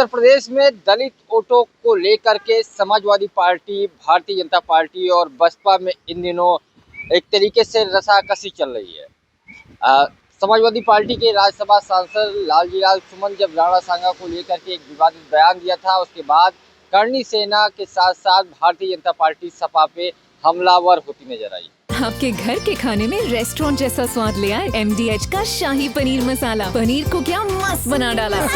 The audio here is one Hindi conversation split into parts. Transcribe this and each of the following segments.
उत्तर प्रदेश में दलित वोटों को लेकर के समाजवादी पार्टी, भारतीय जनता पार्टी और बसपा में इन दिनों एक तरीके से रसाकसी चल रही है। अ, समाजवादी पार्टी के राज्यसभा सांसद लालजी लाल सुमन जब राणा सांगा को लेकर के एक विवादित बयान दिया था, उसके बाद करणी सेना के साथ साथ भारतीय जनता पार्टी सपा पे हमलावर होती नजर आई। आपके घर के खाने में रेस्टोरेंट जैसा स्वाद ले आए MDH का शाही पनीर मसाला। पनीर को क्या मस्त बना डाला।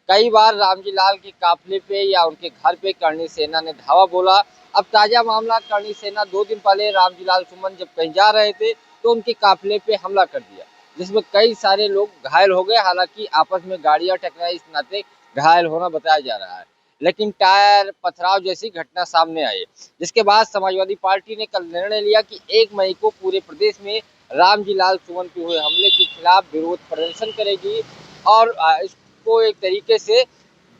कई बार रामजी लाल के काफिले पे या उनके घर पे करणी सेना ने धावा बोला। अब ताजा मामला, करणी सेना 2 दिन पहले रामजी लाल सुमन जब कहीं जा रहे थे तो उनके काफिले पे हमला कर दिया, जिसमें कई सारे लोग घायल हो गए। हालांकि आपस में गाड़ियां टकराई, इस नाते घायल होना बताया जा रहा है, लेकिन टायर पथराव जैसी घटना सामने आई, जिसके बाद समाजवादी पार्टी ने कल निर्णय लिया कि 1 मई को पूरे प्रदेश में रामजी लाल सुमन पे हुए हमले के खिलाफ विरोध प्रदर्शन करेगी और इसको एक तरीके से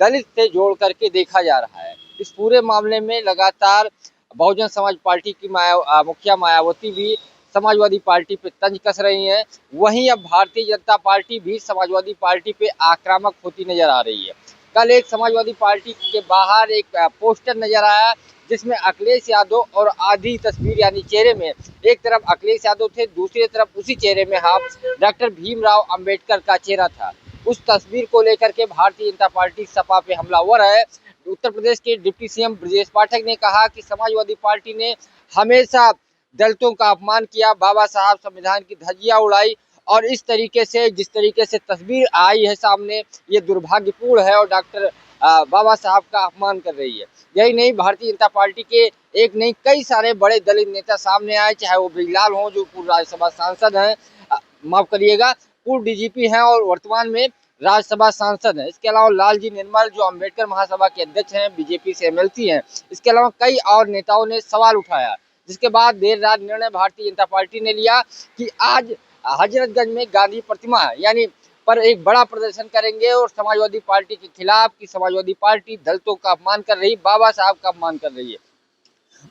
दलित से जोड़ करके देखा जा रहा है। इस पूरे मामले में लगातार बहुजन समाज पार्टी की मुखिया मायावती भी समाजवादी पार्टी पे तंज कस रही हैं। वहीं अब भारतीय जनता पार्टी भी समाजवादी पार्टी पे आक्रामक होती नजर आ रही है। कल एक समाजवादी पार्टी के बाहर एक पोस्टर नजर आया, जिसमें अखिलेश यादव और आधी तस्वीर यानी चेहरे में एक तरफ अखिलेश यादव थे, दूसरी तरफ उसी चेहरे में डॉक्टर भीमराव अंबेडकर का चेहरा था। उस तस्वीर को लेकर के भारतीय जनता पार्टी सपा पे हमलावर है। उत्तर प्रदेश के डिप्टी सीएम ब्रजेश पाठक ने कहा कि समाजवादी पार्टी ने हमेशा दलितों का अपमान किया, बाबा साहब संविधान की धज्जियां उड़ाई और इस तरीके से जिस तरीके से तस्वीर आई है सामने, ये दुर्भाग्यपूर्ण है और डॉक्टर बाबा साहब का अपमान कर रही है। यही नहीं, भारतीय जनता पार्टी के एक नहीं कई सारे बड़े दलित नेता सामने आए, चाहे वो बृजलाल हों जो पूर्व राज्यसभा सांसद हैं, माफ करिएगा पूर्व DGP हैं और वर्तमान में राज्यसभा सांसद हैं। इसके अलावा लालजी निर्मल जो अम्बेडकर महासभा के अध्यक्ष हैं, BJP से MLC हैं। इसके अलावा कई और नेताओं ने सवाल उठाया, जिसके बाद देर रात निर्णय भारतीय जनता पार्टी ने लिया कि आज हजरतगंज में गांधी प्रतिमा यानी पर एक बड़ा प्रदर्शन करेंगे और समाजवादी पार्टी के खिलाफ कि समाजवादी पार्टी दलितों का अपमान कर रही, बाबा साहब का अपमान कर रही है।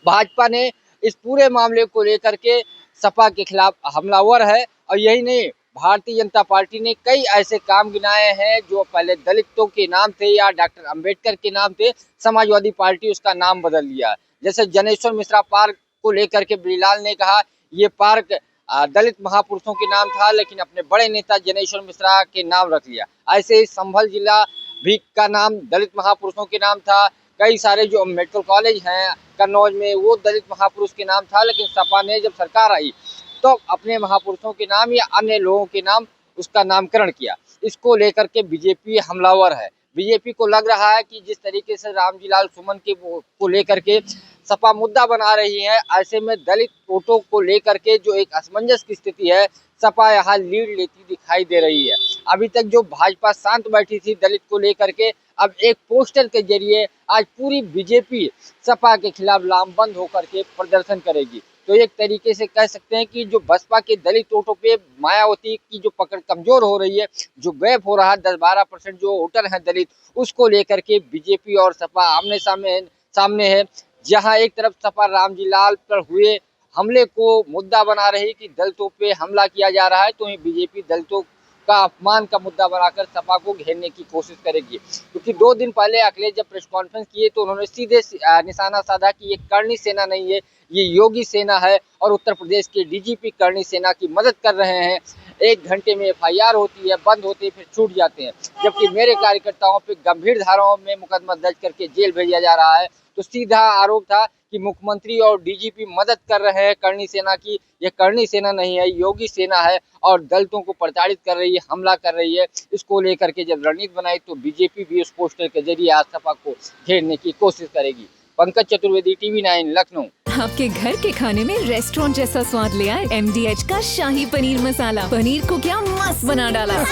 भाजपा ने इस पूरे मामले को लेकर के सपा के खिलाफ हमलावर है और यही नहीं, भारतीय जनता पार्टी ने कई ऐसे काम गिनाए हैं जो पहले दलितों के नाम थे या डॉक्टर अंबेडकर के नाम थे, समाजवादी पार्टी उसका नाम बदल लिया। जैसे जनेश्वर मिश्रा पार्क को लेकर के बृजलाल ने कहा ये पार्क दलित महापुरुषों के नाम था, लेकिन अपने बड़े नेता जनेश्वर मिश्रा के नाम रख लिया। ऐसे ही संभल जिला भी का नाम दलित महापुरुषों के नाम था। कई सारे जो मेडिकल कॉलेज हैं कन्नौज में वो दलित महापुरुष के नाम था, लेकिन सपा ने जब सरकार आई तो अपने महापुरुषों के नाम या अन्य लोगों के नाम उसका नामकरण किया। इसको लेकर के BJP हमलावर है। BJP को लग रहा है कि जिस तरीके से रामजी लाल सुमन के को लेकर के सपा मुद्दा बना रही है, ऐसे में दलित वोटों को लेकर के जो एक असमंजस की स्थिति है, सपा यहाँ लीड लेती दिखाई दे रही है। अभी तक जो भाजपा शांत बैठी थी दलित को लेकर के, अब एक पोस्टर के जरिए आज पूरी BJP सपा के खिलाफ लामबंद होकर के प्रदर्शन करेगी। तो एक तरीके से कह सकते हैं कि जो बसपा के दलित वोटों पे मायावती की जो पकड़ कमजोर हो रही है, जो गैप हो रहा है 10-12% जो वोटर हैं दलित, उसको लेकर के BJP और सपा आमने सामने है। जहां एक तरफ सपा रामजी लाल पर हुए हमले को मुद्दा बना रही कि दलितों पे हमला किया जा रहा है, तो BJP दलितों का अपमान का मुद्दा बनाकर सपा को घेरने की कोशिश करेगी। क्योंकि 2 दिन पहले अखिलेश जब प्रेस कॉन्फ्रेंस किए तो उन्होंने सीधे निशाना साधा कि ये करणी सेना नहीं है, ये योगी सेना है और उत्तर प्रदेश के DGP करणी सेना की मदद कर रहे हैं। 1 घंटे में FIR होती है, बंद होती है, फिर छूट जाते हैं, जबकि मेरे कार्यकर्ताओं पे गंभीर धाराओं में मुकदमा दर्ज करके जेल भेजा जा रहा है। तो सीधा आरोप था कि मुख्यमंत्री और DGP मदद कर रहे हैं करणी सेना की। ये करणी सेना नहीं है, योगी सेना है और दलितों को प्रताड़ित कर रही है, हमला कर रही है। इसको लेकर के जब रणनीति बनाई तो BJP भी उस पोस्टर के जरिए आज सपा को घेरने की कोशिश करेगी। पंकज चतुर्वेदी, TV9 लखनऊ। आपके घर के खाने में रेस्टोरेंट जैसा स्वाद ले आए MDH का शाही पनीर मसाला। पनीर को क्या मस्त बना डाला।